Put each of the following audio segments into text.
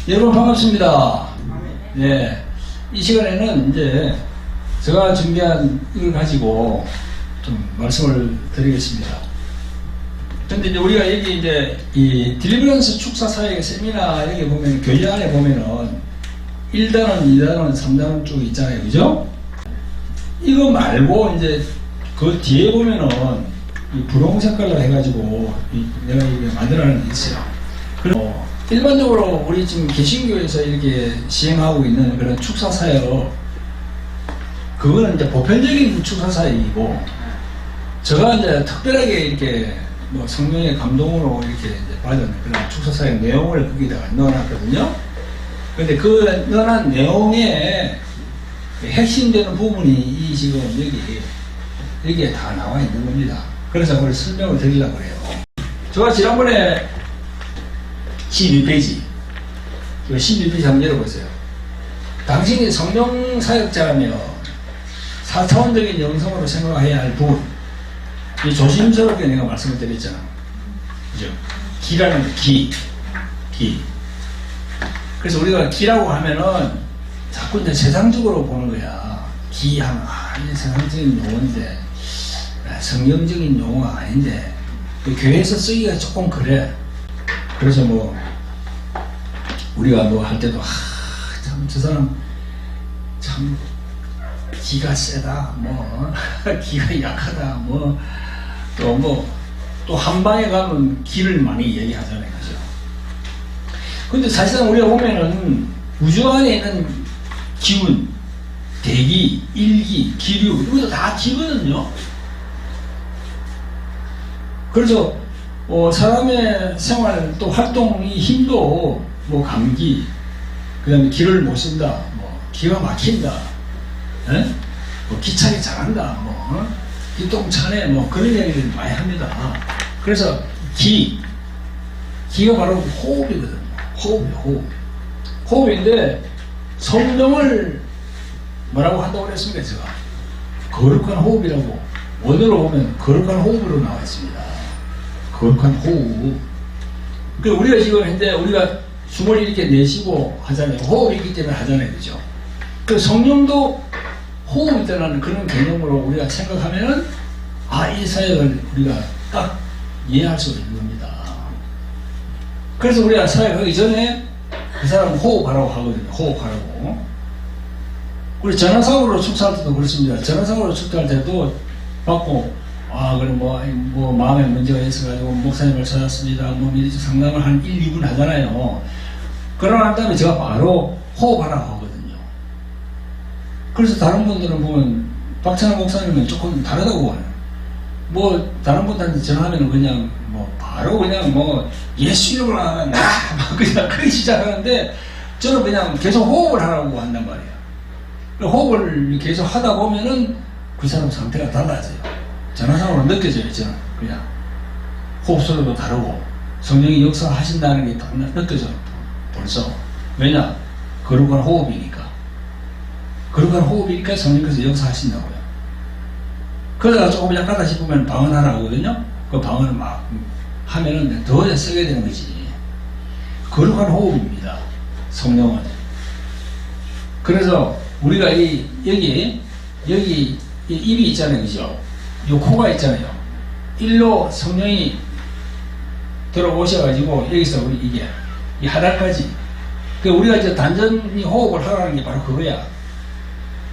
여러분 반갑습니다. 네, 이 시간에는 이제 제가 준비한 이걸 가지고 좀 말씀을 드리겠습니다. 근데 이제 우리가 여기 이제 이 딜리버런스 축사 사역의 세미나 여기 보면 교재 안에 보면은 1단원, 2단원, 3단원 쭉 있잖아요. 그죠? 이거 말고 이제 그 뒤에 보면은 이 분홍 색깔로 해가지고 내가 이게 만들어놓은 게 있어요. 그리고 일반적으로 우리 지금 개신교에서 이렇게 시행하고 있는 그런 축사 사역, 그거는 이제 보편적인 축사 사역이고, 제가 이제 특별하게 이렇게 뭐 성령의 감동으로 이렇게 이제 받은 그런 축사 사역 내용을 거기다가 넣어놨거든요. 근데 그 넣어놓은 내용에 핵심되는 부분이 이 지금 여기에 다 나와 있는 겁니다. 그래서 그걸 설명을 드리려고 그래요. 제가 지난번에 12페이지 12페이지 한번 열어보세요. 당신이 성령 사역자라며 4차원적인 영성으로 생각해야 할 부분, 이 조심스럽게 내가 말씀을 드렸잖아. 그죠? 기라는 게 기. 그래서 우리가 기라고 하면은 자꾸 이제 세상적으로 보는 거야. 기 하면 이게 세상적인 용어인데 성경적인 용어가 아닌데 교회에서 쓰기가 조금 그래. 그래서 뭐 우리가 뭐 할 때도 참 저 사람 참 기가 세다, 뭐 기가 약하다, 뭐 또 한방에 가면 기를 많이 얘기하잖아요. 그죠? 근데 사실상 우리가 보면은 우주 안에 있는 기운, 대기, 일기, 기류, 이것도 다 기거든요. 그래서 사람의 생활 또 활동이 힘도 뭐 감기, 그 다음에 기를 못 쓴다, 뭐 기가 막힌다, 뭐 기차게 잘한다, 뭐 기똥차네, 뭐 그런 얘기를 많이 합니다. 그래서 기가 바로 호흡이거든요. 호흡인데 성령을 뭐라고 한다고 그랬습니까? 제가 거룩한 호흡이라고, 원어로 보면 거룩한 호흡으로 나와 있습니다. 거룩한 호흡. 그 우리가 지금 현재 우리가 숨을 이렇게 내쉬고 하잖아요. 호흡이 있기 때문에 하잖아요. 그죠? 그 성령도 호흡이라는 그런 개념으로 우리가 생각하면은 이 사역을 우리가 딱 이해할 수 있는 겁니다. 그래서 우리가 사역하기 전에 그 사람은 호흡하라고 하거든요. 호흡하라고. 우리 전화상으로 축사할 때도 그렇습니다. 전화상으로 축사할 때도 받고 그럼 뭐 마음에 문제가 있어가지고 목사님을 찾았습니다. 뭐 미리 상담을 한 1, 2분 하잖아요. 그러고 난 다음에 제가 바로 호흡하라고 하거든요. 그래서 다른 분들은 보면 박찬호 목사님은 조금 다르다고 하요. 뭐 다른 분들한테 전화하면 그냥 뭐 바로 그냥 뭐 예수 이름으로 하면 그냥 그렇게 시작하는데, 저는 그냥 계속 호흡을 하라고 한단 말이에요. 호흡을 계속 하다 보면은 그 사람 상태가 달라져요. 전화상으로 느껴져요. 저는 그냥 호흡 소리도 다르고 성령이 역사하신다는 게 느껴져요. 벌써. 왜냐? 거룩한 호흡이니까. 거룩한 호흡이니까 성령께서 역사하신다고요. 그러다가 조금 약하다 싶으면 방언하라고 하거든요. 그 방언을 막 하면은 더 쓰게 되는 거지. 거룩한 호흡입니다. 성령은. 그래서 우리가 여기 입이 있잖아요. 그죠? 요 코가 있잖아요. 일로 성령이 들어오셔가지고 여기서 우리 이게 이 하단까지. 우리가 이제 단전히 호흡을 하라는 게 바로 그거야.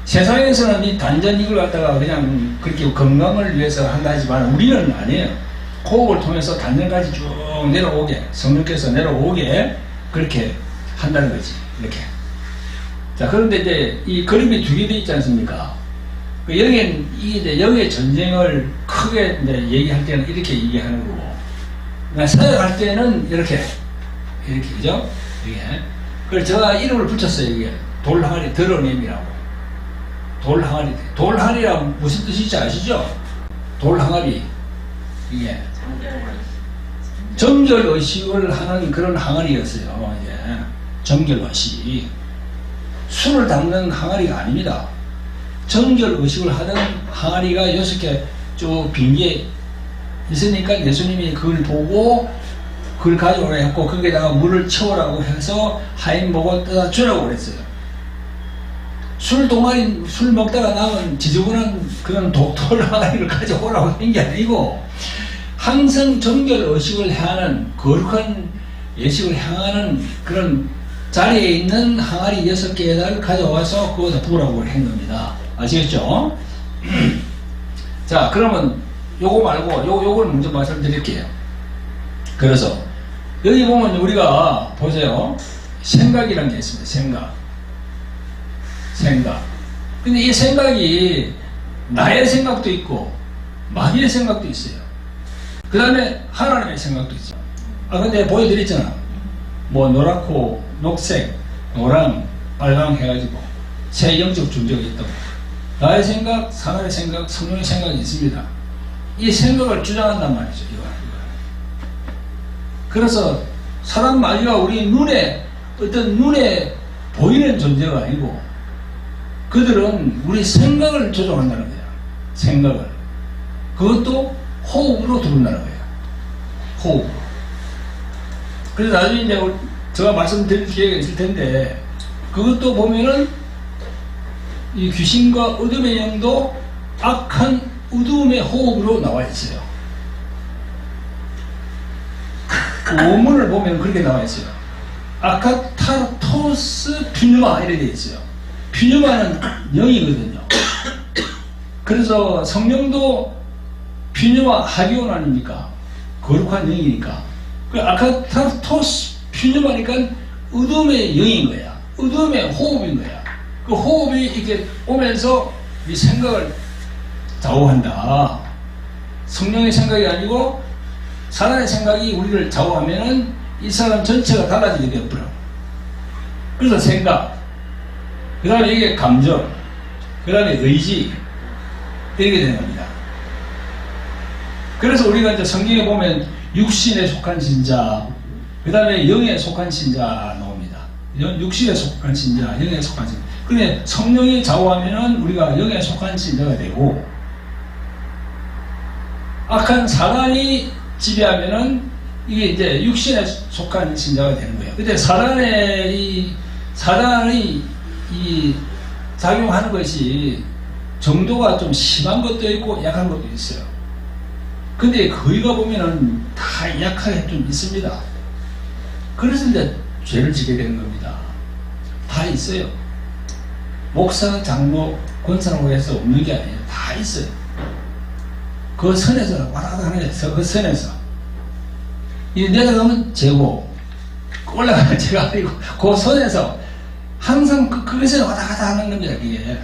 세상에서는 이 단전 이걸 갖다가 그냥 그렇게 건강을 위해서 한다 하지만 우리는 아니에요. 호흡을 통해서 단전까지 쭉 내려오게, 성령께서 내려오게 그렇게 한다는 거지. 이렇게. 자, 그런데 이제 이 그림이 두 개 돼 있지 않습니까? 여기는 이제 영의 전쟁을 크게 이제 얘기할 때는 이렇게 얘기하는 거고, 그러니까 사역할 때는 이렇게 그죠? 이게. 그래서 제가 이름을 붙였어요. 이게 돌항아리 드러냄이라고. 돌항아리라고 무슨 뜻인지 아시죠? 돌항아리. 이게 정결의식을 하는 그런 항아리였어요. 이제 정결의식. 술을 담는 항아리가 아닙니다. 정결의식을 하던 항아리가 6개 쭉 빈 게 있으니까 예수님이 그걸 보고 그걸 가져오라 했고 거기다가 물을 채우라고 해서 하인 보고 떠다 주라고 그랬어요. 술 동아리 술 먹다가 남은 지저분한 그런 독토를 항아리를 가져오라고 한 게 아니고 항상 정결 의식을 향하는 거룩한 예식을 향하는 그런 자리에 있는 항아리 6개를 가져와서 그거다 부으라고 한 겁니다. 아시겠죠? 자, 그러면 요거 말고 요걸 먼저 말씀드릴게요. 그래서 여기 보면 우리가 보세요. 생각이라는 게 있습니다. 생각. 근데 이 생각이 나의 생각도 있고 마귀의 생각도 있어요. 그 다음에 하나님의 생각도 있어요. 근데 보여드렸잖아. 뭐 노랗고 녹색, 노랑, 빨강 해가지고 세 영적 존재가 있다고. 나의 생각, 하나님의 생각, 성령의 생각이 있습니다. 이 생각을 주장한단 말이죠. 이거. 그래서 사람 마귀가 우리 눈에 어떤 눈에 보이는 존재가 아니고 그들은 우리 생각을 조종한다는 거야. 생각을. 그것도 호흡으로 들어온다는 거야. 호흡. 그래서 나중에 이제 제가 말씀드릴 기회가 있을 텐데 그것도 보면은 이 귀신과 어둠의 영도 악한 어둠의 호흡으로 나와 있어요. 원문을 보면 그렇게 나와 있어요. 아카타르토스 퓨뉴마 이렇게 되어 있어요. 퓨뉴마는 영이거든요. 그래서 성령도 퓨뉴마 하기온 아닙니까? 거룩한 영이니까. 그 아카타르토스 퓨뉴마니까 어둠의 영인 거야. 어둠의 호흡인 거야. 그 호흡이 이렇게 오면서 이 생각을 좌우한다. 성령의 생각이 아니고 사단의 생각이 우리를 좌우하면은 이 사람 전체가 달라지게 되어버려. 그래서 생각, 그 다음에 이게 감정, 그 다음에 의지, 이렇게 되는 겁니다. 그래서 우리가 이제 성경에 보면 육신에 속한 신자, 그 다음에 영에 속한 신자 나옵니다. 육신에 속한 신자, 영에 속한 신자. 그런데 성령이 좌우하면은 우리가 영에 속한 신자가 되고, 악한 사단이 지배하면은 이게 이제 육신에 속한 신자가 되는 거예요. 근데 사단이 작용하는 것이 정도가 좀 심한 것도 있고 약한 것도 있어요. 근데 거기가 보면은 다 약하게 좀 있습니다. 그래서 이제 죄를 지게 되는 겁니다. 다 있어요. 목사, 장로, 권사라고 해서 없는 게 아니에요. 다 있어요. 그 선에서 왔다 갔다 하는 거예요. 그 선에서. 이 내려가면 죄고, 올라가면 죄가 아니고, 그 선에서 항상 그것에 왔다 갔다 하는 겁니다, 이게.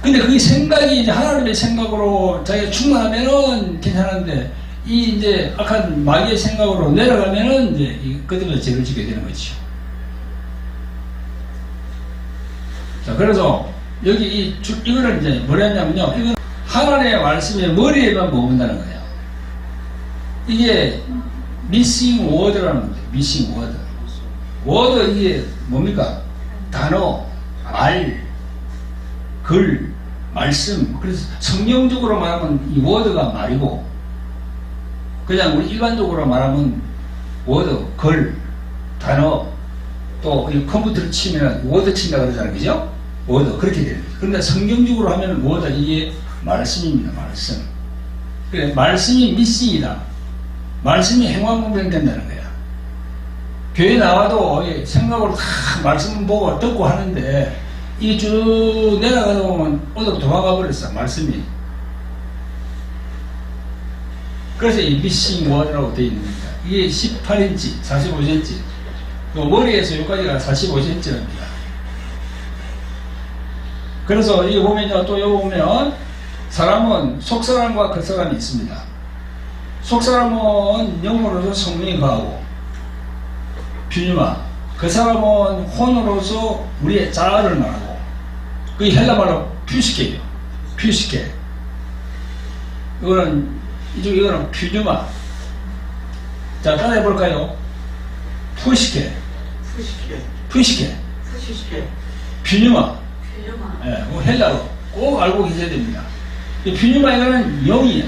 근데 그게 생각이 이제 하나님의 생각으로 자기가 충만하면은 괜찮은데, 이 이제 악한 마귀의 생각으로 내려가면은 이제 그대로 죄를 지게 되는 거죠. 자, 그래서 여기 이거를 이제 뭐라 했냐면요. 이건 하나님의 말씀이 머리에만 머문다는 거예요. 이게 missing word라는 거죠. missing word. word 이게 뭡니까? 단어, 말, 글, 말씀. 그래서 성경적으로 말하면 이 word가 말이고, 그냥 우리 일반적으로 말하면 word, 글, 단어, 또 컴퓨터를 치면 word 친다 그러잖아요. 그죠? word 그렇게 돼요. 그런데 성경적으로 하면 word 이게 말씀입니다. 말씀. 그래, 말씀이 missing이다. 말씀이 행방불명된다는 거야. 교회 나와도 생각으로 다 말씀 보고 듣고 하는데 이 쭉 내려가다 보면 어디로 도망가 버렸어. 말씀이. 그래서 이 missing word라고 되어 있는 겁니다. 이게 18인치, 45cm. 머리에서 여기까지가 45cm입니다. 그래서 이거 보면요, 또 여기 보면 사람은 속사람과 겉사람이 있습니다. 속사람은 영으로서 성령이 거하고 퓨뉴마, 겉사람은 혼으로서 우리의 자아를 말하고, 그게 헬라말로 퓨시케예요. 퓨시케. 이거는 퓨뉴마. 자, 따라해 볼까요? 푸시케. 퓨뉴마. 예, 헬라로 꼭 알고 계셔야 됩니다. 이 퓨뉴마 이거는 영이야.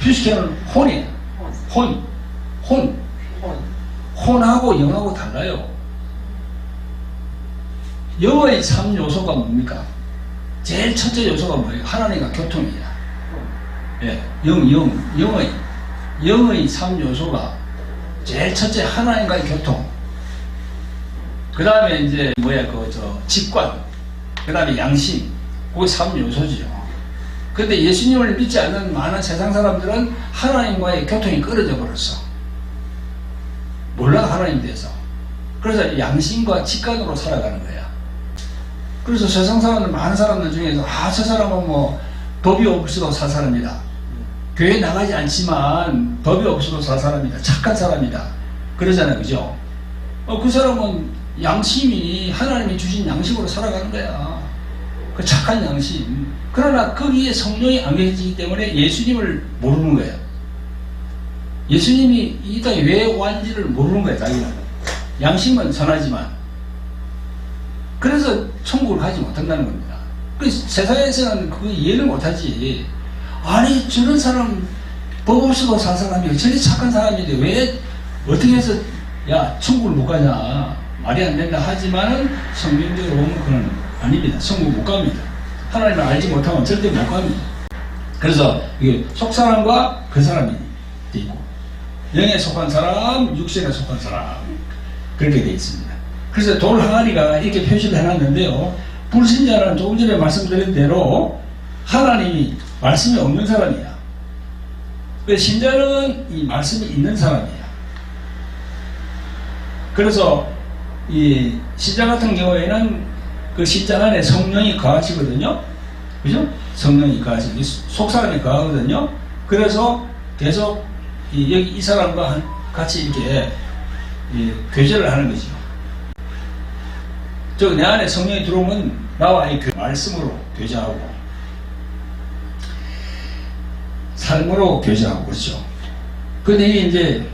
퓨시케는 혼이야. 혼. 혼하고 영하고 달라요. 영의 3요소가 뭡니까? 제일 첫째 요소가 뭐예요? 하나님과 교통이야. 예, 영의 3요소가 제일 첫째 하나님과의 교통. 그 다음에 이제 직관. 그 다음에 양심. 그게 3요소지요. 근데 예수님을 믿지 않는 많은 세상 사람들은 하나님과의 교통이 끊어져 버렸어. 몰라, 하나님 대해서. 그래서 양심과 직관으로 살아가는 거야. 그래서 세상 사람들, 많은 사람들 중에서 저 사람은 뭐 법이 없어도 살 사람이다. 교회 나가지 않지만 법이 없어도 살 사람이다. 착한 사람이다. 그러잖아요. 그죠? 그 사람은 양심이 하나님이 주신 양심으로 살아가는 거야. 그 착한 양심. 그러나 거기에 성령이 안 계시기 때문에 예수님을 모르는 거야. 예수님이 이 땅에 왜 왔는지를 모르는 거야. 자기는. 양심은 선하지만. 그래서 천국을 가지 못한다는 겁니다. 그 세상에서는 그거 이해를 못하지. 아니 저런 사람 법 없어도 살 사람이 저리 착한 사람인데 왜 어떻게 해서 야 천국을 못 가냐 말이 안 된다 하지만은 성경적으로 보면 그건 아닙니다. 천국 못 갑니다. 하나님을 알지 못하면 절대 못 갑니다. 그래서 이게 속 사람과 그 사람이 돼 있고 영에 속한 사람, 육신에 속한 사람 그렇게 돼 있습니다. 그래서 돌 항아리가 이렇게 표시를 해놨는데요. 불신자는 조금 전에 말씀드린 대로 하나님이 말씀이 없는 사람이야. 신자는 이 말씀이 있는 사람이야. 그래서 이 신자 같은 경우에는 그 신자 안에 성령이 거하시거든요. 그죠? 성령이 거하시고 속 사람이 거하거든요. 그래서 계속 여기 이 사람과 같이 이렇게 교제를 하는 거죠. 내 안에 성령이 들어오면 나와 이 말씀으로 교제하고 삶으로 교제하고 그렇죠. 근데 이게 이제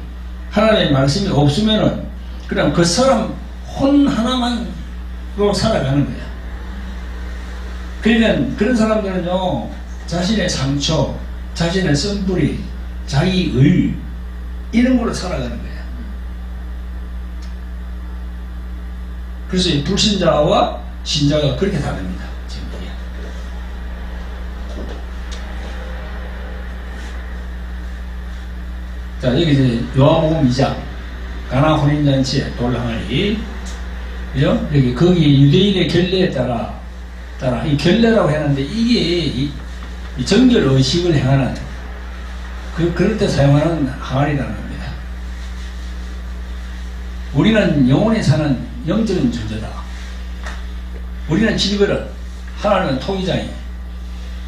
하나님의 말씀이 없으면은 그냥 그 사람 혼 하나만으로 살아가는 거야. 그러니까 그런 사람들은요 자신의 상처, 자신의 쓴뿌리, 자기 의 이런 걸로 살아가는 거야. 그래서 이 불신자와 신자가 그렇게 다릅니다. 자, 여기 이제 요한복음 2장 가나 혼인잔치의 돌 항아리, 그죠? 여기 거기 유대인의 결례에 따라 이 결례라고 했는데 이게 이 정결 의식을 행하는 그럴 때 사용하는 항아리라는 겁니다. 우리는 영혼에 사는 영적인 존재다. 우리는 질그릇, 하나님은 토기장이,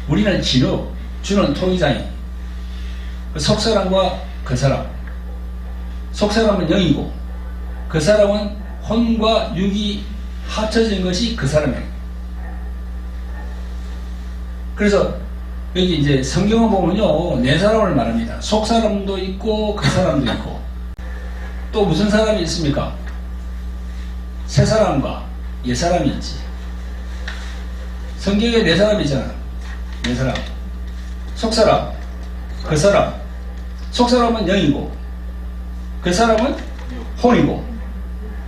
우리는 진흙, 주는 토기장이. 속 사람과 그 사람, 속 사람은 영이고 그 사람은 혼과 육이 합쳐진 것이 그 사람이에요. 그래서 여기 이제 성경을 보면요 네 사람을 말합니다. 속 사람도 있고 그 사람도 있고 또 무슨 사람이 있습니까? 새 사람과 옛 사람이 있지. 성경에 네 사람이 있잖아. 네 사람. 속 사람, 그 사람. 속 사람은 영이고 그 사람은 혼이고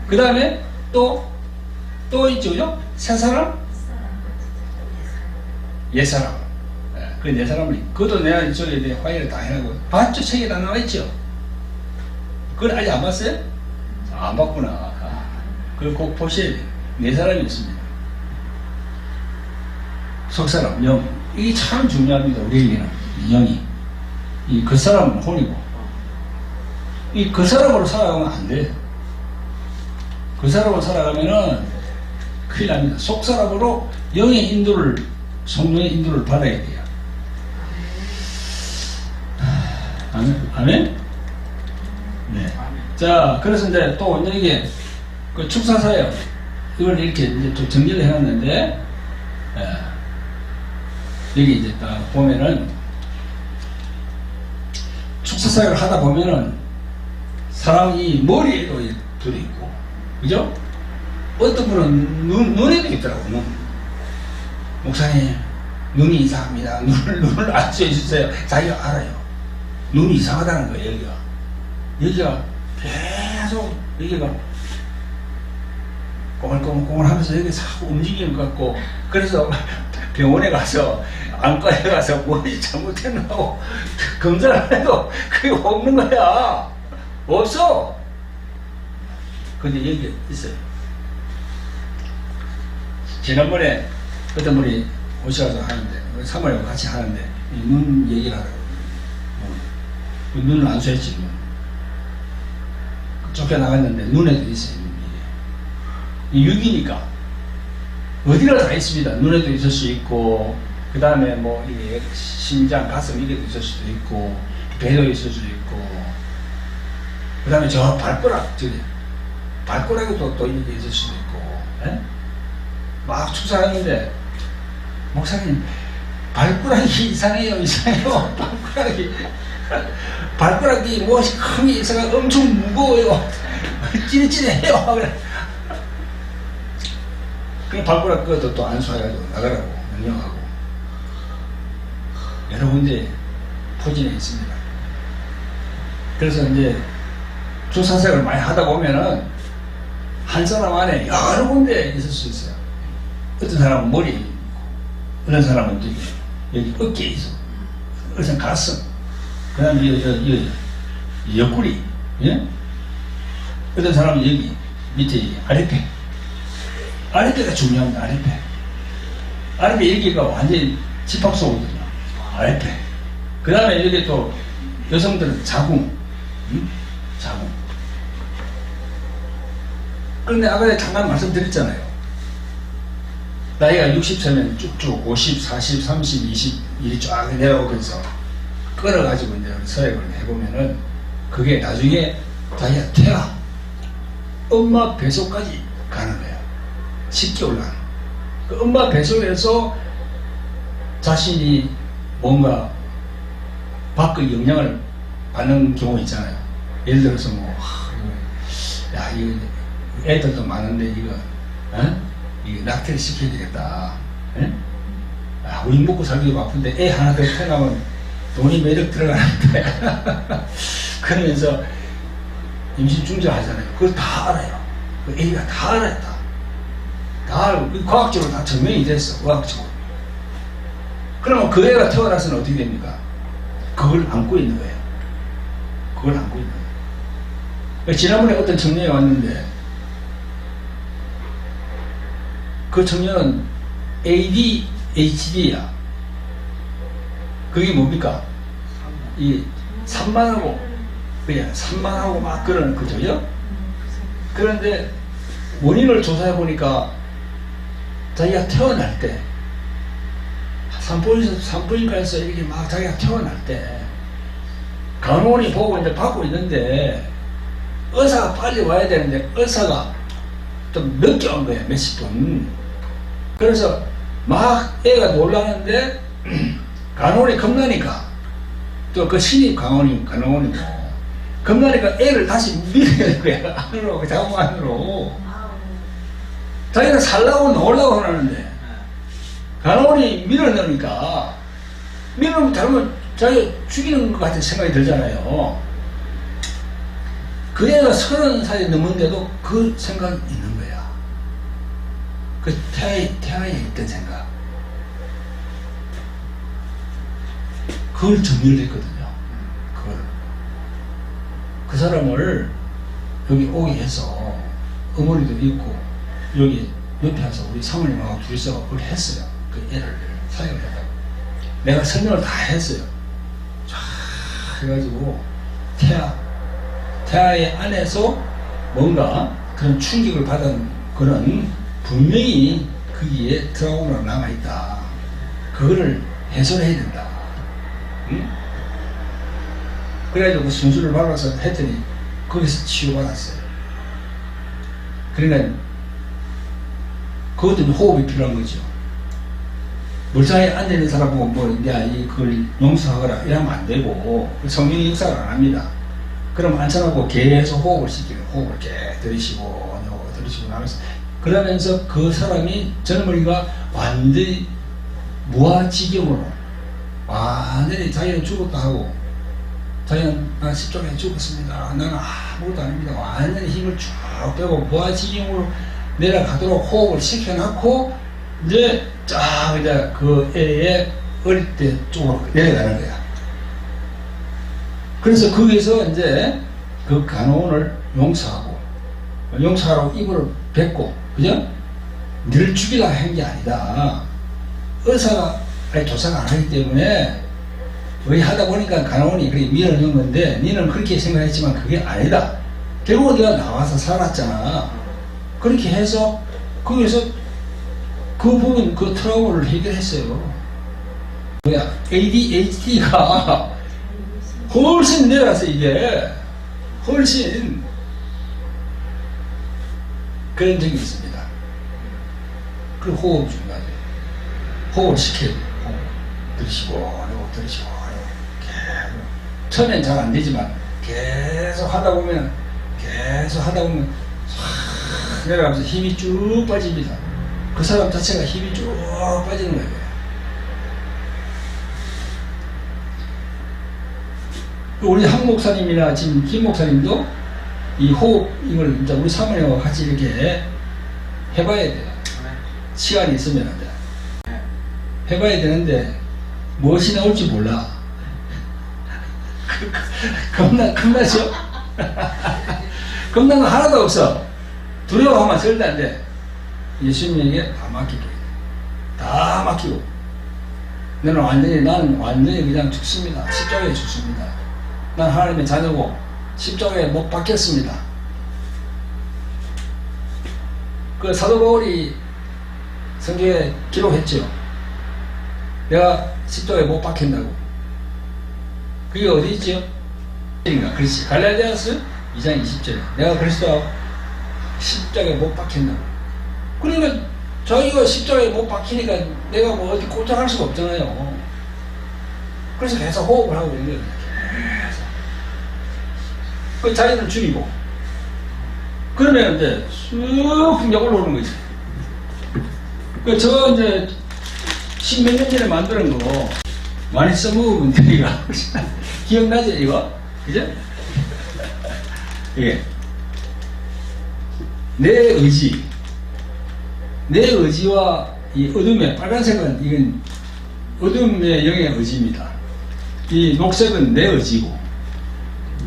그 다음에 또 있죠. 그죠? 새 사람, 옛 사람. 그 네 사람을 그것도 내가 이쪽에 화해를 다 해놓고 봤죠? 책에 다 나와있죠? 그걸 아직 안 봤어요? 안 봤구나. 그걸 꼭 보셔야 돼요. 네 사람이 있습니다. 속 사람, 영. 이게 참 중요합니다. 우리에게는 영이. 그 사람은 혼이고 그 사람으로 살아가면 안 돼. 그 사람으로 살아가면은 큰일 납니다. 속 사람으로 영의 인도를, 성령의 인도를 받아야 돼요. 아멘? 네. 자, 그래서 이제 또 이게 그 축사사역 이걸 이렇게 이제 좀 정리를 해놨는데 여기 이제 딱 보면은 축사사역을 하다 보면은 사람이 머리에도 들어있고, 그죠? 어떤 분은 눈에도 있더라고, 눈. 목사님, 눈이 이상합니다. 눈을 안수해 주세요. 자기가 알아요. 눈이 이상하다는 거예요, 여기가. 여기가 계속 여기가 꼬물꼬물 하면서 여기 자꾸 움직이는 것 같고, 그래서 병원에 가서 안과에 가서 무엇이 잘못했나고 검사를 해도 그게 없는 거야. 없어. 근데 여기 있어요. 지난번에 어떤 분이 오셔서 하는데, 사모님과 같이 하는데 눈 얘기를 하더라고요. 눈을 안수했지. 쫓겨나갔는데 눈에도 있어요. 이 6이니까 어디나 다 있습니다. 눈에도 있을 수 있고, 그 다음에 뭐 이게 심장, 가슴 이게도 있을 수도 있고, 배도 있을 수도 있고, 그 다음에 저 발가락, 저기 발가락에도 또 이게 있을 수도 있고, 에? 막 추사하는데 목사님 발가락이 이상해요. 발가락이 무엇이 크게 이상해, 엄청 무거워요. 찌릿찌릿해요. 그래. 그 발가락 그것도 또 안수해가지고 나가라고 명령하고 여러 군데 포진해 있습니다. 그래서 이제 주사색을 많이 하다 보면은 한 사람 안에 여러 군데 있을 수 있어요. 어떤 사람은 머리에 있고, 어떤 사람은 여기 어깨에 있어, 어떤 사람은 가슴, 그 다음에 여기 옆구리, 예? 어떤 사람은 여기 밑에 아랫배. 아랫배가 중요합니다. 아랫배 여기가 완전히 집합소거든요. 아랫배. 그 다음에 여기 또 여성들은 자궁, 자궁. 그런데 아까 잠깐 말씀드렸잖아요. 나이가 60세면 쭉쭉 50, 40, 30, 20 일이 쫙 내려오면서 끌어가지고 이제 서약을 해보면은 그게 나중에 자기가 태아, 엄마 뱃속까지 가는 거예요. 쉽게 올라가는. 그 엄마 뱃속에서 자신이 뭔가 밖의 영향을 받는 경우 있잖아요. 예를 들어서 뭐, 야, 이거 애들도 많은데 이거, 이거 낙태를 시켜야 되겠다. 아, 우리 먹고 살기도 바쁜데 애 하나 더 태어나면 돈이 매력 들어가는데. 그러면서 임신 중지하잖아요. 그걸 다 알아요. 그 애가 다 알아요. 다 알고, 과학적으로 다 증명이 됐어. 과학적으로. 그러면 그 애가 태어나서는 어떻게 됩니까? 그걸 안고 있는 거예요. 그걸 안고 있는 거예요. 지난번에 어떤 청년이 왔는데 그 청년은 ADHD야. 그게 뭡니까? 이 산만하고, 그냥 산만하고 막 그러는 거죠. 그런데 원인을 조사해 보니까 자기가 태어날 때 산부인과에서 이렇게 막 자기가 태어날 때 간호원이 보고 이제 받고 있는데 의사가 빨리 와야 되는데 의사가 좀 늦게 온 거야. 몇십 분. 그래서 막 애가 놀라는데 간호원이 겁나니까, 또 그 신입 간호원이고 겁나니까 애를 다시 밀어야 거야. 안으로, 그 자궁 안으로. 자기는 살라고 나오려고 하는데 간호원이 밀어넣으니까, 밀어넣으면 잘못 자기가 죽이는 것 같은 생각이 들잖아요. 그 애가 30살이 넘었는데도 그 생각이 있는 거야. 그 태아에 있던 생각. 그걸 정리를 했거든요. 그 사람을 여기 오게 해서 어머니도 있고 여기 옆에 와서 우리 사모님하고 둘이서 그걸 했어요. 그 애를 사용을 했다고. 내가 설명을 다 했어요. 쫙 해가지고 태아의 안에서 뭔가 그런 충격을 받은 그런 분명히 거기에 트라우마가 남아있다. 그거를 해소해야 된다. 응? 그래가지고 그 순수를 받아서 했더니 거기서 치유받았어요. 그러니까 그것도 호흡이 필요한 거죠. 물상에 앉아있는 사람 보고 그걸 용서하거라 이러면 안 되고, 성령이 역사를 안 합니다. 그럼 앉혀놓고 계속 호흡을 시키고, 호흡을 이렇게 들이쉬고 나면서, 그러면서 그 사람이 젊은이가 완전히 무아지경으로 완전히 자기는 죽었다 하고 자기는 난 십자가에 죽었습니다. 나는 아무것도 아닙니다. 완전히 힘을 쭉 빼고 부하지경으로 내려가도록 호흡을 시켜놓고 이제 쫙 이제 그 애의 어릴 때 쪽으로 내려가는 거야. 그래서 거기서 이제 그 간호원을 용서하고 이불을 뱉고, 그죠? 너를 죽이려고 한 게 아니다. 조사가 안 하기 때문에 하다 보니까 간호원이 그렇게 밀어넣은 건데, 니는 그렇게 생각했지만 그게 아니다. 결국 네가 나와서 살았잖아. 그렇게 해서 거기서 그 부분, 그 트러블을 해결했어요. ADHD가 훨씬 내려서 이게 훨씬 그런 적이 있습니다. 그리고 호흡 중요하죠. 호흡을 시켜야 돼요. 들이쉬고 들이쉬고 계속. 처음엔 잘 안 되지만 계속 하다 보면 확 내려가면서 힘이 쭉 빠집니다. 그 사람 자체가 힘이 쭉 빠지는 거예요. 우리 한 목사님이나 지금 김 목사님도 이 호흡, 이걸 이제 우리 사모님하고 같이 이렇게 해봐야 돼요. 시간이 있으면 이제 해봐야 되는데 무엇이 나올지 몰라. 겁나죠? 겁난 거 하나도 없어. 두려워하면 절대 안 돼. 예수님에게 다 맡기고, 다 맡기고. 나는 완전히 그냥 죽습니다. 십자가에 죽습니다. 난 하나님의 자녀고 십자가에 못 박혔습니다. 그 사도 바울이 성경에 기록했죠. 내가 십자가에 못 박힌다고. 그게 어디 있죠? 그렇지. 갈라디아서 2장 20절에 내가 그리스도와 십자가에 못 박힌다고. 그러니까 자기가 십자가에 못 박히니까 내가 뭐 어디 꼼짝할 수가 없잖아요. 그래서 계속 호흡을 하고 있는 거예요. 계속. 그 자기는 죽이고. 그러면 이제 쑥 이제 올라오는 거지. 그 저 이제 십몇 년 전에 만드는 거 많이 써먹으면 돼, 이거. 기억나죠, 이거? 그죠? 이게. 내 의지와 이 어둠의 빨간색은 이건 어둠의 영의 의지입니다. 이 녹색은 내 의지고,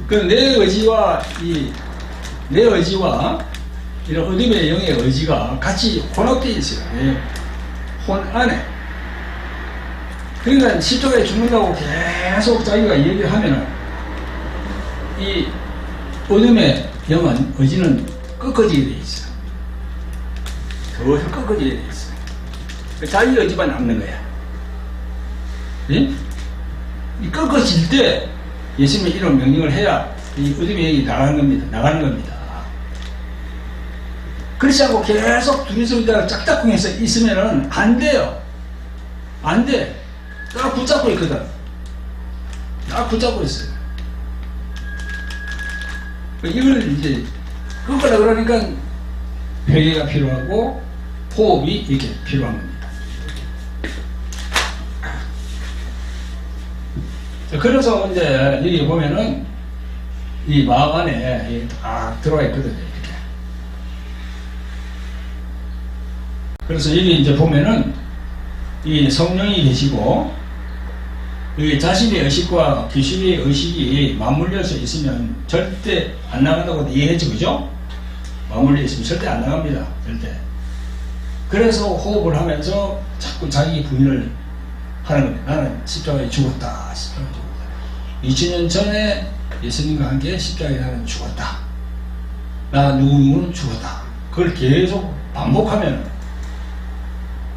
그 내 의지와 이런 어둠의 영의 의지가 같이 혼합되어 있어요. 혼 안에. 그러니까 십자가에 죽는다고 계속 자기가 얘기를 하면은 이 어둠의 영은 의지는 꺾어지게 돼 있어. 더 꺾어지게 돼 있어. 자기 의지만 남는 거야. 예? 이 꺾어질 때 예수님이 이런 명령을 해야 이 어둠의 영이 나가는 겁니다. 그렇지 않고 계속 둘이서 짝짝꿍해서 있으면은 안 돼요. 안 돼. 딱 붙잡고 있거든. 딱 붙잡고 있어요. 이걸 이제 끄거라 그러니까 회개가 필요하고 호흡이 이렇게 필요한 겁니다. 그래서 이제 여기 보면은 이 마음 안에 딱 들어와 있거든요. 이렇게. 그래서 여기 이제 보면은 이 성령이 계시고 여기 자신의 의식과 귀신의 의식이 맞물려서 있으면 절대 안 나간다고 이해했죠, 그죠? 맞물려 있으면 절대 안 나갑니다, 절대. 그래서 호흡을 하면서 자꾸 자기 부인을 하는 겁니다. 나는 십자가에 죽었다. 2000년 전에 예수님과 함께 십자가에 나는 죽었다. 나 누구는 죽었다. 그걸 계속 반복하면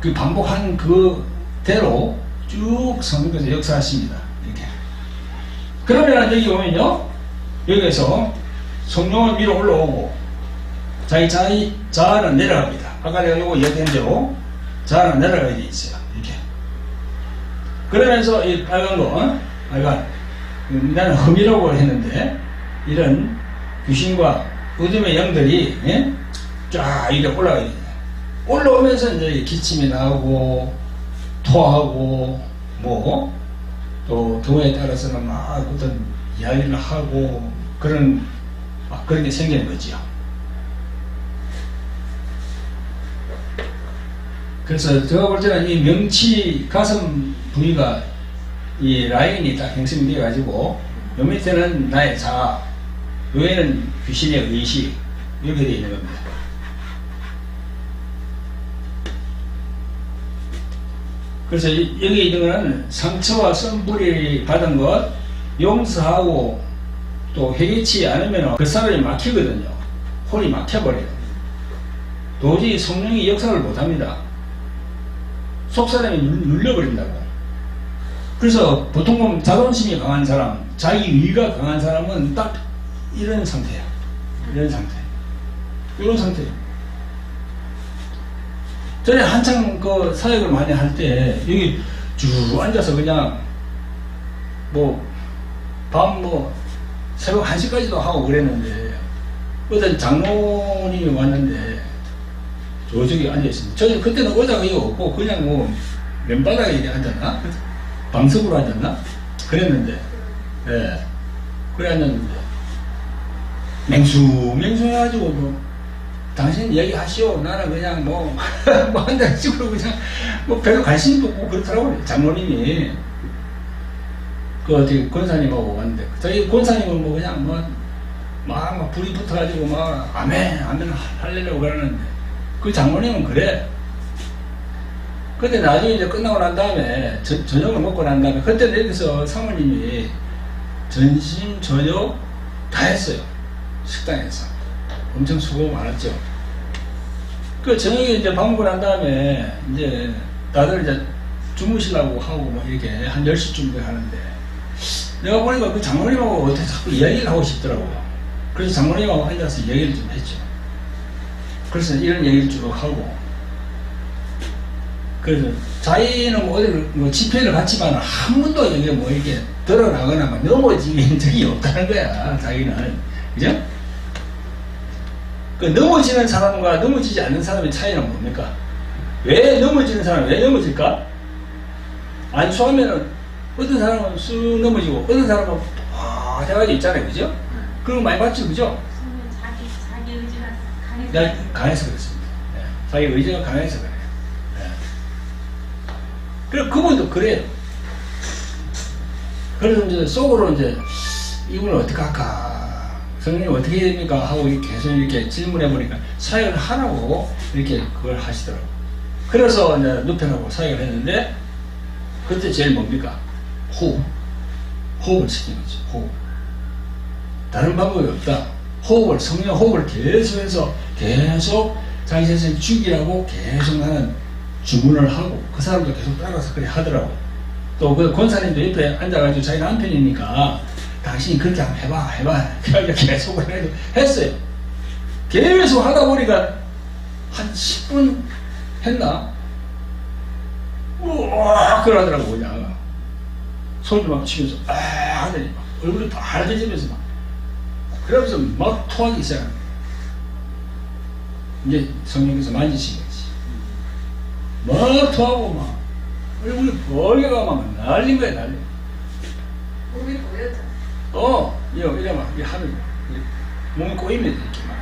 그 반복한 그대로 쭉 성경에서 역사하십니다. 이렇게. 그러면 여기 오면요, 여기에서 성령은 위로 올라오고 자기 자아는 내려갑니다. 아까 내가 이거 얘기한 대로 자아는 내려가게 돼 있어요. 이렇게. 그러면서 이 빨간 거, 빨간, 나는 흠이라고 했는데 이런 귀신과 어둠의 영들이 쫙 이렇게 올라가게 돼요. 올라오면서 이제 기침이 나오고 토하고 또 경우에 따라서는 막 어떤 이야기를 하고 그런 게 생기는 거지요. 그래서 제가 볼 때는 이 명치 가슴 부위가 이 라인이 딱 형성되어 가지고 요 밑에는 나의 자아, 위에는 귀신의 의식 이렇게 되어 있는 겁니다. 그래서 여기 있는 거는 상처와 썸불이 받은 것 용서하고 또 회개치 않으면 그 사람이 막히거든요. 혼이 막혀버려요. 도저히 성령이 역사를 못합니다. 속사람이 눌려버린다고. 그래서 보통 보면 자존심이 강한 사람, 자기 의가 강한 사람은 딱 이런 상태야. 이런 상태. 이런 상태. 전에 한창 그 사역을 많이 할 때 여기 쭉 앉아서 그냥 밤 새벽 1시까지도 하고 그랬는데 어떤 장로님이 왔는데 저쪽에 앉아있습니다. 저는 그때는 의자가 이거 없고 그냥 맨바닥에 이렇게 앉았나? 방석으로 앉았나? 그랬는데 예. 그래 앉았는데 맹숭해가지고 당신 얘기하시오. 나는 그냥 한다는 식으로 그냥 별로 관심도 없고 그렇더라고요. 장로님이 어떻게 권사님하고 왔는데 저희 권사님은 그냥 막 불이 붙어가지고 아멘 할래려고 그러는데 그 장로님은 그래. 근데 나중에 이제 끝나고 난 다음에 저녁을 먹고 난 다음에 그때 여기서 사모님이 전심 저녁 다 했어요. 식당에서 엄청 수고 많았죠. 그 저녁에 이제 밥 먹고 난 다음에 이제 다들 이제 주무시려고 하고 이렇게 한 10시쯤 하는데 내가 보니까 그 장모님하고 어떻게 자꾸 이야기를 하고 싶더라고요. 그래서 장모님하고 앉아서 이야기를 좀 했죠. 그래서 이런 얘기를 쭉 하고 그래서 자기는 어디 집회를 갔지만 한 번도 여기 이렇게 드러나거나 넘어진 적이 없다는 거야. 자기는. 그죠? 그 넘어지는 사람과 넘어지지 않는 사람의 차이는 뭡니까? 왜 넘어지는 사람은 왜 넘어질까? 안수하면은 어떤 사람은 쑥 넘어지고 어떤 사람은 해가지고 있잖아요. 그죠? 그런 거 많이 봤죠. 그죠? 자기 의지가 강해서 그렇습니다. 네. 자기 의지가 강해서 그래요. 네. 그리고 그분도 그래요. 그래서 이제 속으로 이제 이분을 어떻게 할까? 성령님 어떻게 해야 됩니까? 하고 계속 이렇게 질문해보니까 사역을 하라고 이렇게 그걸 하시더라고요. 그래서 이제 눕혀놓고 사역을 했는데 그때 제일 뭡니까? 호흡을 시키는 거죠. 호흡. 다른 방법이 없다. 성령 호흡을 계속해서 계속 자기 자신을 죽이라고 계속 나는 주문을 하고 그 사람도 계속 따라서 그래 하더라고요. 또 그 권사님도 옆에 앉아가지고 자기 남편이니까 당신이 그렇게 한번 해봐. 계속 했어요. 계속 하다 보니까 한 10분 했나? 우와! 그러더라고, 그냥. 소리를 막 치면서, 하더니 막 얼굴이 빨개지면서 막. 그러면서 막 토하기 시작합니다. 이제 성령께서 만지신 거지. 막 토하고 막 얼굴이 벌게가 막 날린 거야, 날린 거. 몸이 보였잖아. 이래 막, 이게 하면, 몸이 꼬이면 이렇게 막.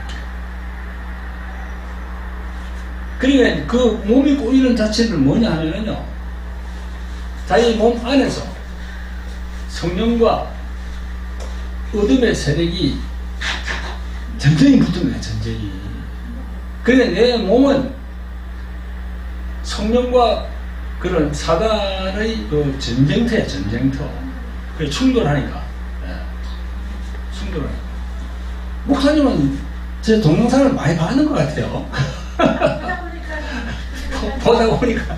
그러니까 그 몸이 꼬이는 자체를 뭐냐 하면요. 자기 몸 안에서 성령과 어둠의 세력이 전쟁이 붙은 거예요, 전쟁이. 그러니까 내 몸은 성령과 그런 사단의 그 전쟁터야, 전쟁터. 그래, 충돌하니까. 충돌하니까. 목사님은 제 동영상을 많이 봐는 것 같아요. 보다 보니까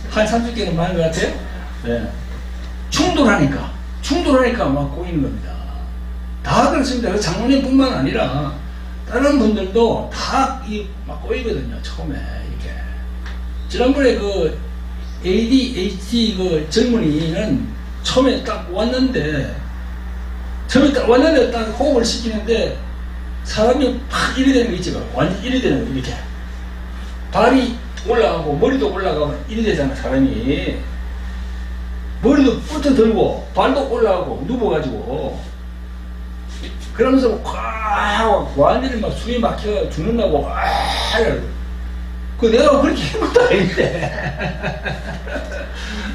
한 30개는 많은 것 같아요. 네. 충돌하니까 막 꼬이는 겁니다. 다 그렇습니다. 장로님 뿐만 아니라 다른 분들도 다 막 꼬이거든요. 처음에 이렇게. 지난번에 그 ADHD 그 젊은이는 처음에 딱 왔는데 딱 호흡을 시키는데 사람이 팍 이리 되는 거 있지. 완전 이리 되는 거 이렇게. 발이 올라가고 머리도 올라가고 이리 되잖아, 사람이. 머리도 뻗어 들고 발도 올라가고 누워가지고 그러면서 꽉 완전히 막 숨이 막혀 죽는다고 그 내가 그렇게 한 것도 아닌데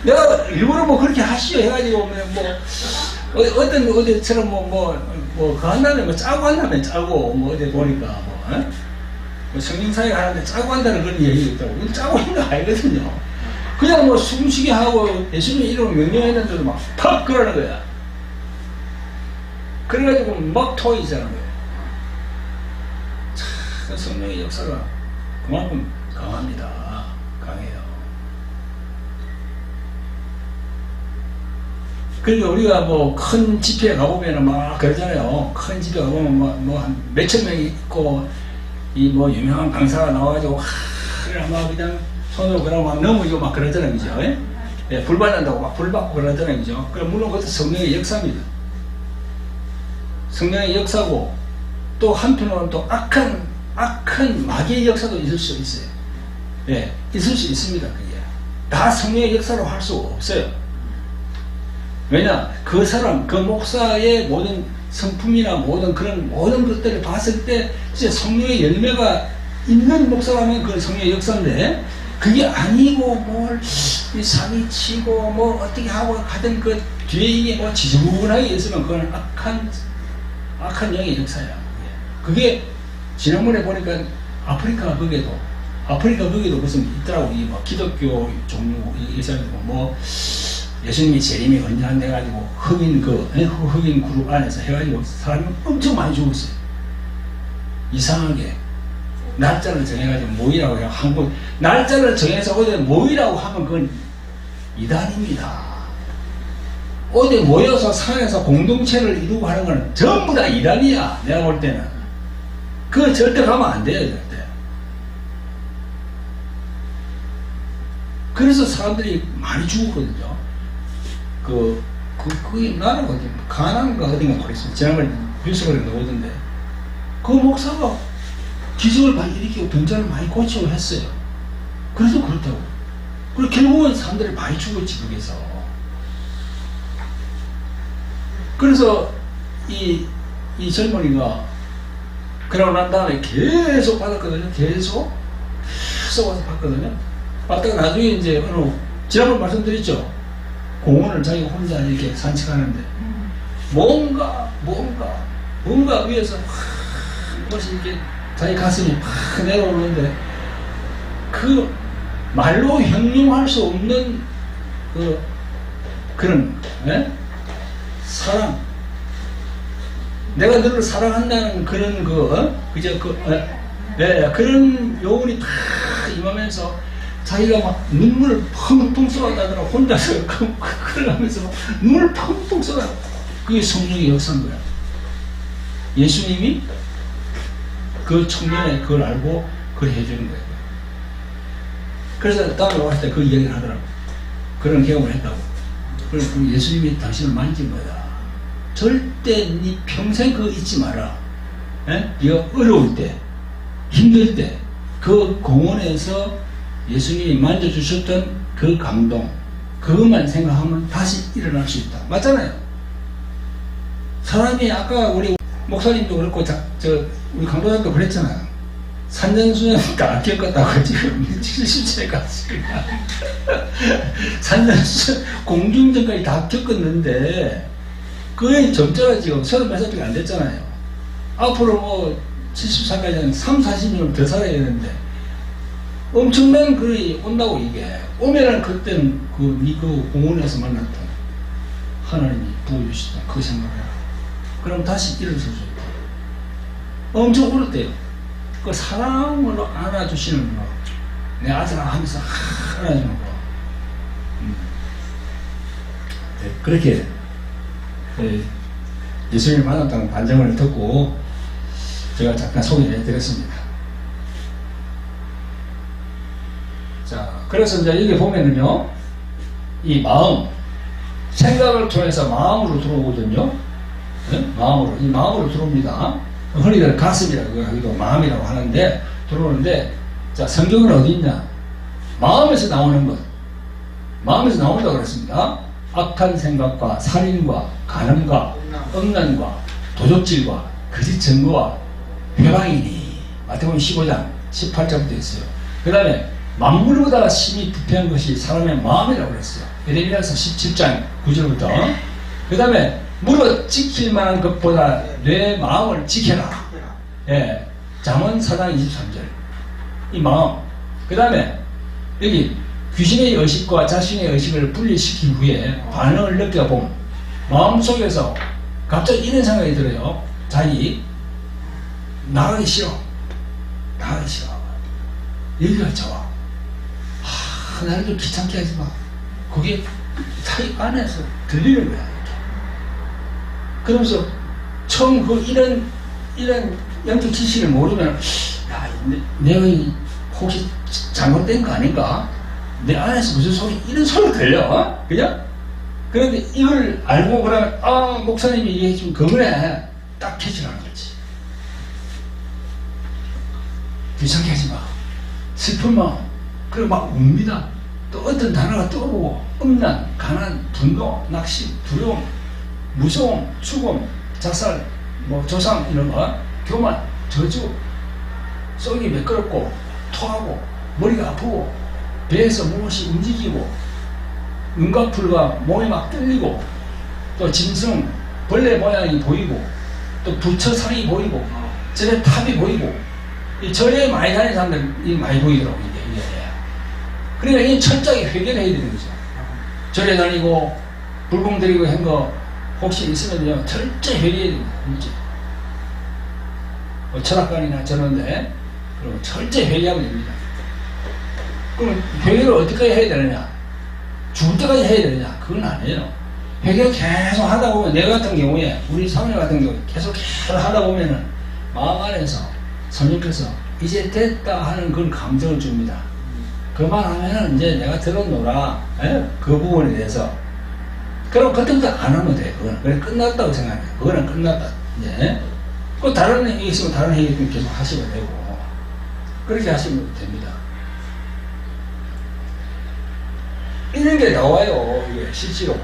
내가 일부러 뭐 그렇게 하시오 해가지고 어떤 어디처럼 그 한다면 뭐 짜고 한다면 짜고 뭐 어디 보니까 뭐 성경사에 하는데 짜고 한다는 그런 얘기가 있다고. 이건 짜고 있는 거 아니거든요. 그냥 뭐 숨쉬게 하고 예수님 이름을 명령했는데도 막 팍 그러는 거야. 그래가지고 막 토이 자는 거예요. 참 성령의 역사가 그만큼 강합니다. 강해요. 그러니까 우리가 뭐 큰 집회에 가보면 막 그러잖아요. 큰 집회 가보면 뭐 한 몇천 명이 있고 이 뭐 유명한 강사가 나와가지고 그래 막 그냥 손으로 그러고 막 넘어지고 막 그러잖아요. 그죠? 예, 불 받는다고 막 불 받고 그러잖아요. 그죠? 그럼 물론 그것도 성령의 역사입니다. 성령의 역사고 또 한편으로는 또 악한 마귀의 역사도 있을 수 있어요. 예, 있을 수 있습니다. 그게 다 성령의 역사로 할 수 없어요. 왜냐, 그 사람, 그 목사의 모든 성품이나 모든 것들을 봤을 때 진짜 성령의 열매가 있는 목사라면 그건 성령의 역사인데, 그게 아니고 뭘 사기치고 뭐 어떻게 하고 하든 그 뒤에 이게 뭐 지저분하게 있으면 그건 악한 영의 역사야. 그게 지난번에 보니까 아프리카 거기도 무슨 있더라고. 이 뭐 기독교 종류 이사람들 뭐 예수님이 재림이 언제 안 돼가지고 흑인 그룹 안에서 해가지고 사람이 엄청 많이 죽었어요. 이상하게 날짜를 정해가지고 모이라고 해요. 한국 날짜를 정해서 어디 모이라고 하면 그건 이단입니다. 어디 모여서 산에서 공동체를 이루고 하는 건 전부 다 이단이야. 내가 볼 때는 그거 절대 가면 안 돼요. 절대. 그래서 사람들이 많이 죽었거든요. 그게 나라가 어디 가나안가 어딘가 모르겠어요. 지난번에 뉴스에 나오던데 그 목사가 기적을 많이 일으키고 병자를 많이 고치고 했어요. 그래서 그렇다고. 그리고 결국은 사람들이 많이 죽었지 거기서. 그래서 이 젊은이가 그러고 난 다음에 계속 받았거든요. 계속 와서 받거든요. 받다가 나중에 이제 지난번 말씀드렸죠. 공원을 자기가 혼자 이렇게 산책하는데 뭔가 위에서 무엇이 이렇게 자기 가슴이 팍 내려오는데 그 말로 형용할 수 없는 그런 사랑, 내가 너를 사랑한다는 그런 그런 요운이 탁 임하면서 자기가 막 눈물을 펑펑 쏟아다더라. 혼자서 그러면서 눈물 펑펑 쏟아. 그게 성령의 역사인 거야. 예수님이 그 청년의 그걸 알고 그걸 해주는 거예요. 그래서 다음에 왔을 때 그 이야기를 하더라고. 그런 경험을 했다고. 그래서 예수님이 당신을 만진 거다. 절대 네 평생 그거 잊지 마라. 네가 어려울 때, 힘들 때, 그 공원에서 예수님이 만져주셨던 그 감동, 그것만 생각하면 다시 일어날 수 있다. 맞잖아요. 사람이 아까 우리 목사님도 그렇고 우리 강도장도 그랬잖아요. 산전수전 다 겪었다고 지금 70세에 갔으니까 산전수전 공중전까지 다 겪었는데 그의 점자가 지금 30몇 살밖에 안 됐잖아요. 앞으로 뭐 70살까지는 3, 40년을 더 살아야 되는데 엄청난 글이 온다고. 이게 오면은 그때는 그 공원에서 만났던 하나님이 부어주시던 그 생각을 그럼 다시 일어설 수 있다. 엄청 울었대요. 그 사랑으로 안아주시는 거, 내 아들아 하면서 안아주는 거. 그렇게 예수님을 만났다는 반정을 듣고 제가 잠깐 소개를 해드렸습니다. 자, 그래서 이제 여기 보면은요, 이 마음, 생각을 통해서 마음으로 들어오거든요. 마음으로 들어옵니다. 흔히들 가슴이라고 하기도 마음이라고 하는데 들어오는데, 자, 성경은 어디 있냐? 마음에서 나오는 것, 마음에서 나온다고 그랬습니다. 악한 생각과 살인과 간음과 음란과 도적질과 거짓 증거와 회방이니. 마태복음 15장 18절부터 있어요. 그 다음에 만물보다 심히 부패한 것이 사람의 마음이라고 그랬어요. 에레미야서 17장 9절부터. 그 다음에 물어 지킬 만한 것보다 내 마음을 지켜라. 예, 잠언 4장 23절. 이 마음. 그 다음에 여기 귀신의 의식과 자신의 의식을 분리시킨 후에 반응을 느껴보면 마음속에서 갑자기 이런 생각이 들어요. 자기 나가기 싫어. 나가기 싫어. 여기가 좋아. 나를 좀 귀찮게 하지 마. 그게 자기 안에서 들리는 거야. 이렇게. 그러면서 처음 이런 영적 지식을 모르면, 야, 내가 혹시 잘못된 거 아닌가? 내 안에서 무슨 소리, 이런 소리가 들려. 그죠? 그런데 이걸 알고 그러면, 목사님이 얘기해 준 그거네. 딱 캐치하는 거지. 귀찮게 하지 마. 슬픈 마음. 그리고 막 웁니다. 또 어떤 단어가 떠오르고, 음란, 가난, 분노, 낙심, 두려움, 무서움, 죽음, 자살, 조상, 이런 거, 교만, 저주, 속이 매끄럽고, 토하고, 머리가 아프고, 배에서 무엇이 움직이고, 눈꺼풀과 몸이 막 떨리고, 또 짐승, 벌레 모양이 보이고, 또 부처상이 보이고, 절에 탑이 보이고, 이 절에 많이 다니는 사람들이 많이 보이더라고요, 이게. 그러니까 이 철저하게 회개를 해야 되는 거죠. 절에 다니고, 불공 드리고 한 거, 혹시 있으면요, 철저히 회개해야 됩니다. 철학관이나 저런데, 그럼 철저히 회개하면 됩니다. 그럼 회개를 어떻게 해야 되느냐? 죽을 때까지 해야 되느냐? 그건 아니에요. 회개를 계속 하다 보면, 내 같은 경우에, 우리 사모님 같은 경우에 계속 하다 보면은, 마음 안에서 성령께서 이제 됐다 하는 그런 감정을 줍니다. 그만하면은 이제 내가 들었노라. 그 부분에 대해서. 그럼 그때부터 안 하면 돼. 그거는. 그래, 끝났다고 생각해요. 그거는 끝났다. 이제. 그 다른 얘기 있으면 다른 얘기 계속 하시면 되고. 그렇게 하시면 됩니다. 이런 게 나와요. 이게 실제로.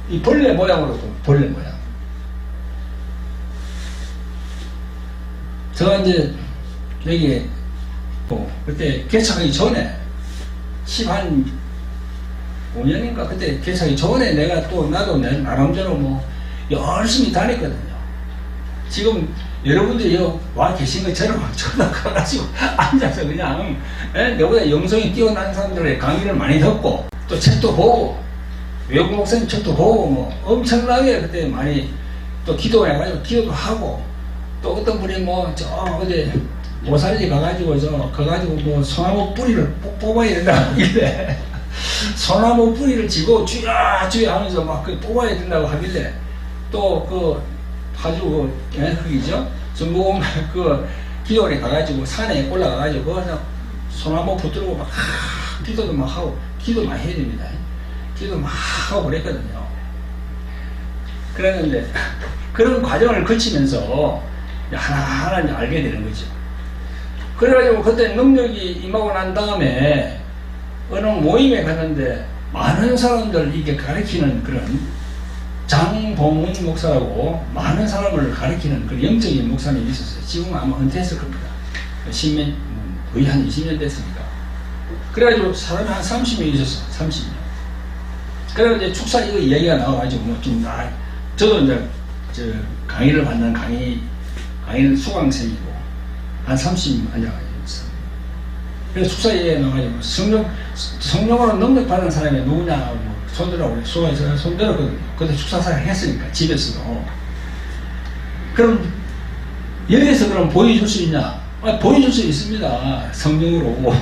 이 벌레 모양으로도 벌레 모양. 제가 이제 여기 그때 개척하기 전에 15년인가 그때 개척하기 전에 내가 또 나도 나름대로 열심히 다녔거든요. 지금 여러분들이 와 계신 것처럼 전화 가가지고 앉아서 그냥 내보다 영성이 뛰어난 사람들의 강의를 많이 듣고 또 책도 보고 외국 목사님 책도 보고 엄청나게 그때 많이 또 기도해가지고 기도도 하고 또 어떤 분이 저 어제 모살리 가가지고 소나무 뿌리를 뽑아야 된다고 하길래 소나무 뿌리를 지고 주야 하면서 막 뽑아야 된다고 하길래 또 아주 거기죠 전국 기도원에 가가지고 산에 올라가가지고 거기서 소나무 붙들고 막 기도도 막 하고 기도 많이 해야 됩니다. 기도 막 하고 그랬거든요. 그랬는데 그런 과정을 거치면서 하나하나 이제 알게 되는 거죠. 그래가지고 그때 능력이 임하고 난 다음에 어느 모임에 갔는데 많은 사람들 이게 가르치는 그런 장봉은 목사라고 많은 사람을 가르치는 그런 영적인 목사님이 있었어요. 지금 아마 은퇴했을 겁니다. 거의 한 20년 됐으니까. 그래가지고 사람이 한 30명 있었어. 30명. 그래가지고 이제 축사 이거 이야기가 나와가지고 저도 이제 강의를 받는 강의는 수강생이고 한 30명 앉아가지고 있어요. 그래서 축사 이야기가 나와가지고 성령으로 능력 받은 사람이 누구냐 손들라고 수강해서 손들었거든요. 그때 축사사를 했으니까 집에서도. 그럼 여기에서 그럼 보여줄 수 있냐? 보여줄 수 있습니다. 성령으로.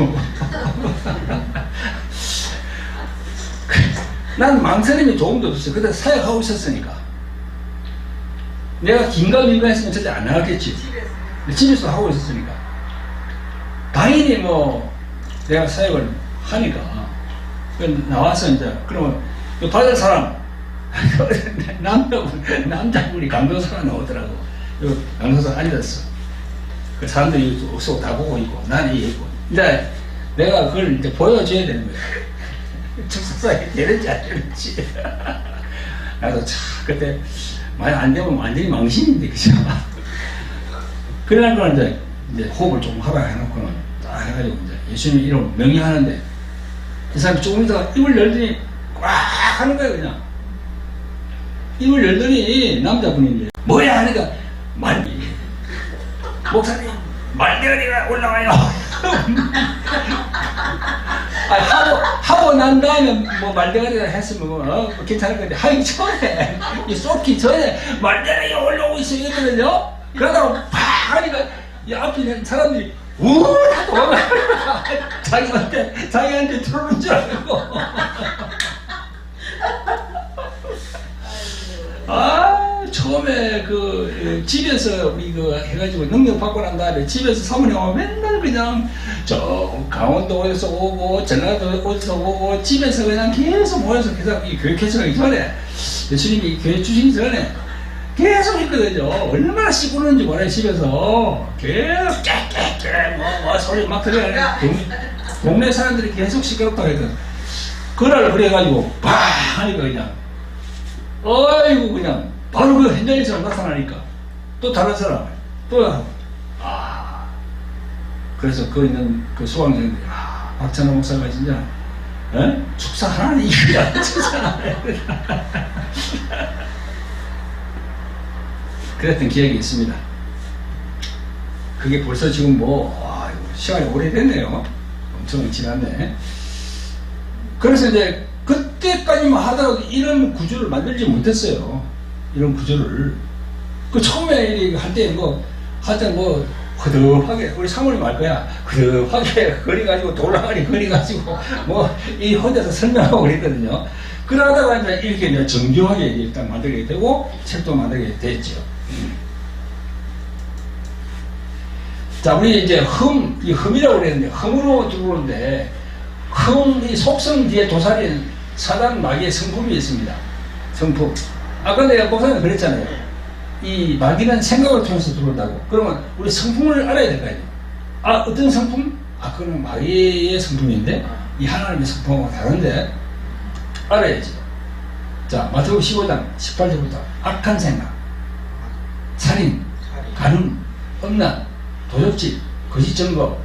난 망설임이 조금도 없었어요. 그때 사역하고 있었으니까. 내가 긴가민가 했으면 절대 안 나갔겠지. 집에서 하고 있었으니까. 당연히 내가 사역을 하니까. 나와서 이제, 그러면, 받을 사람, 남자분이 강도사가 나오더라고. 강도사 앉았어. 그 사람들이 옥석 다 보고 있고, 나는 있고. 근데, 내가 그걸 이제 보여줘야 되는 거야. 축사에 되는지 안 되는지. 나도 참 그때 많이 안 되면 완전히 망신인데, 그죠? 그래가지고 이제 호흡을 조금 하라 해놓고는 딱 해가지고 이제 예수님 이름 명령하는데 이 사람이 조금 있다가 입을 열더니 꽉 하는 거예요, 그냥. 입을 열더니 남자분이 뭐야 하니까 목사님 말대가리가 올라와요. 하고 난 다음에 뭐 말대가리가 했으면 괜찮을 건데 하기 전에 이 쏟기 전에 말대가리가 올라오고 있어 이랬거든요. 그러다가 팍 하니까 이 앞에 있는 사람들이 우다 도망가. 자기한테 들어오는 줄 알고. 처음에 그 집에서 우리 그 해가지고 능력 받고 난 다음에 집에서 사모님 오면 맨날 그냥 저 강원도 어디서 오고 전라도 어디서 오고 집에서 그냥 계속 모여서 계속 이 교회 개척하기 전에 예수님이 교회 주시기 전에 계속 했거든요. 얼마나 씹고는지 몰라요. 집에서 계속 깨깨깨 뭐 소리 막 들어가네. 동네 사람들이 계속 시끄럽다고 했거든. 그날 그래가지고 팍 하니까 그냥 어이구 그냥 바로 그 현장에서 나타나니까 또 다른 사람 또 하고 그래서 그 있는 그 수강생들이 박찬호 목사가 진짜 축사 하나는 이거야 진짜. 그랬던 기억이 있습니다. 그게 벌써 지금 뭐 시간이 오래됐네요. 엄청 지났네. 그래서 이제 그때까지만 하더라도 이런 구조를 만들지 못했어요. 이런 구조를. 그 처음에 할 때 뭐 허접하게 우리 사모님 알 거야. 허접하게 거리가지고 돌아가니 거리가지고 뭐 이 혼자서 설명하고 그랬거든요. 그러다가 이제 이렇게 이제 정교하게 일단 만들게 되고 책도 만들게 됐죠. 자, 우리 이제 이 흠이라고 그랬는데 흠으로 들어오는데 이 속성 뒤에 도사리는 사단 마귀의 성품이 있습니다. 성품. 아까 내가 목사님 그랬잖아요. 이 마귀는 생각을 통해서 들어온다고. 그러면 우리 성품을 알아야 될 거 아니에요. 어떤 성품? 그거는 마귀의 성품인데 이 하나님의 성품하고 다른데 알아야지. 자, 마태복음 15장 18절부터 악한 생각, 살인, 간음, 음란, 도적질, 거짓 증거,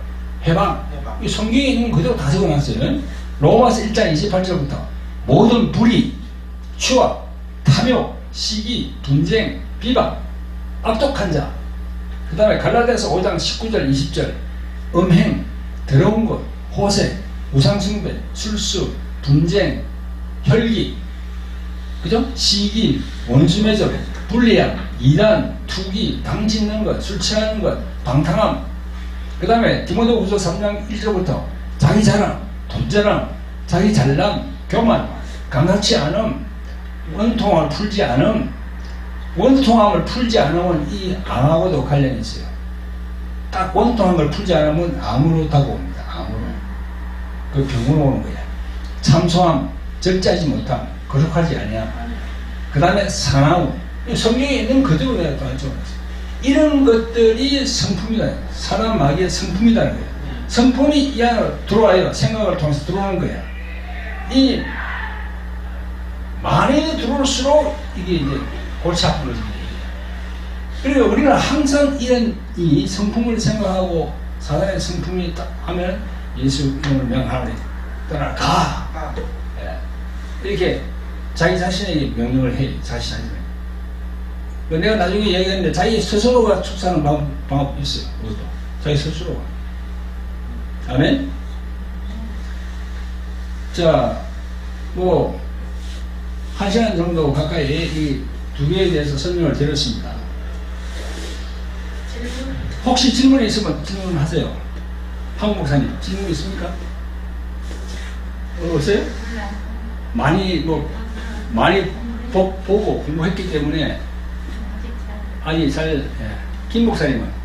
해방. 이 성경에 있는 그대로 다 적어놨어요. 로마서 1장 28절부터 모든 불의, 추악, 탐욕, 시기, 분쟁, 비방, 악독한 자. 그 다음에 갈라디아서 5장 19절 20절 음행, 더러운 것, 호세, 우상숭배, 술수, 분쟁, 혈기, 그죠? 시기, 원수매적, 불리함, 이단, 투기, 당 짓는 것, 술 취하는 것, 방탕함. 그 다음에 디모데후서 3장 1절부터 자기 자랑, 돈자랑, 자기 잘남, 교만, 감각치 않음, 원통함을 풀지 않음. 원통함을 풀지 않으면 이 암하고도 관련이 있어요. 딱 원통함을 풀지 않으면 암으로 다가옵니다. 암으로. 그 병으로 오는 거야. 참소함, 적재하지 못함, 거룩하지 아니함. 그 다음에 사나움. 성경에 있는 그대로 내가 또 적어놨어요. 이런 것들이 성품이다. 사람 마귀의 성품이라는 거예요. 성품이 이 안으로 들어와요. 생각을 통해서 들어오는 거야. 이 많이 들어올수록 이게 이제 골치 아픈 거지. 그리고 우리는 항상 이런 이 성품을 생각하고 사단의 성품이 딱 하면 예수 이름을 명하노니 떠나가. 이렇게 자기 자신에게 명령을 해. 자기 자신에게. 내가 나중에 얘기했는데 자기 스스로가 축사하는 방법이 있어요. 그것도. 자기 스스로가. 아멘? 자, 뭐 1시간 정도 가까이 이 두 개에 대해서 설명을 드렸습니다. 혹시 질문이 있으면 질문하세요. 황 목사님, 질문 있습니까? 없어요? 많이 보고 공부했기 때문에 김 목사님은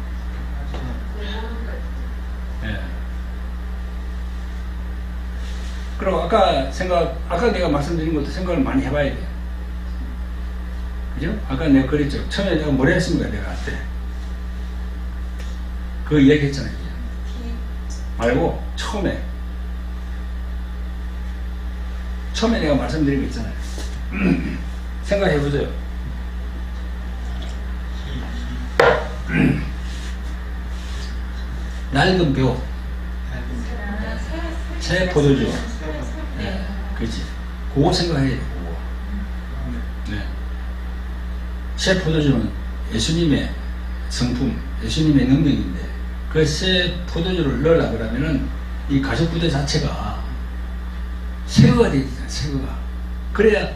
그리고 아까 내가 말씀드린 것도 생각을 많이 해봐야 돼요. 그죠? 아까 내가 그랬죠. 처음에 내가 뭐라 했습니까? 내가 한테 그 얘기 했잖아요. 말고 처음에 처음에 내가 말씀드린 거 있잖아요. 생각해 보세요. 낡은 벽, 새 포도주. 네, 그렇지. 그거 생각해야 돼. 그거. 네. 새 포도주는 예수님의 성품, 예수님의 능력인데 그 새 포도주를 넣으려 그러면은 이 가죽 부대 자체가 새거가 되어 있잖아요. 새거가. 그래야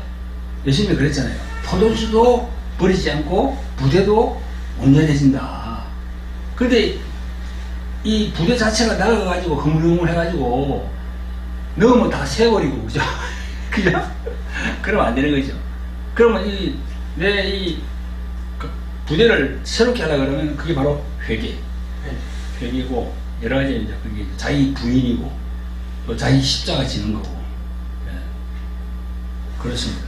예수님이 그랬잖아요. 포도주도 버리지 않고 부대도 온전해진다. 그런데 이 부대 자체가 낡아가지고 흐물흐물해가지고 넣으면 다 새버리고 그죠? 그죠? 그러면 안 되는 거죠. 그러면 이 부대를 새롭게 하려 그러면 그게 바로 회개고 여러 가지 이제 그게 자기 부인이고 또 자기 십자가 지는 거고. 예. 그렇습니다.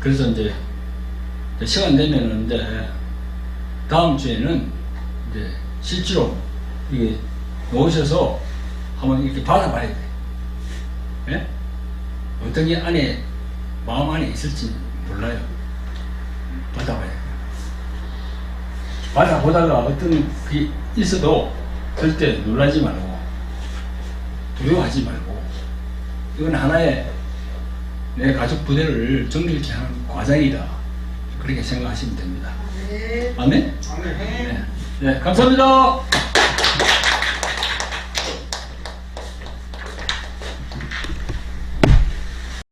그래서 이제 시간 되면은 이제 다음 주에는 이제 실제로 이게 놓으셔서 한번 이렇게 받아봐야 돼. 예? 어떤 게 안에 마음 안에 있을지 몰라요. 받아봐야 돼. 받아보다가 어떤 게 있어도 절대 놀라지 말고 두려워하지 말고 이건 하나의 내 가족 부대를 정결케 하는 과정이다. 그렇게 생각하시면 됩니다. 아멘? 네. 네, 감사합니다.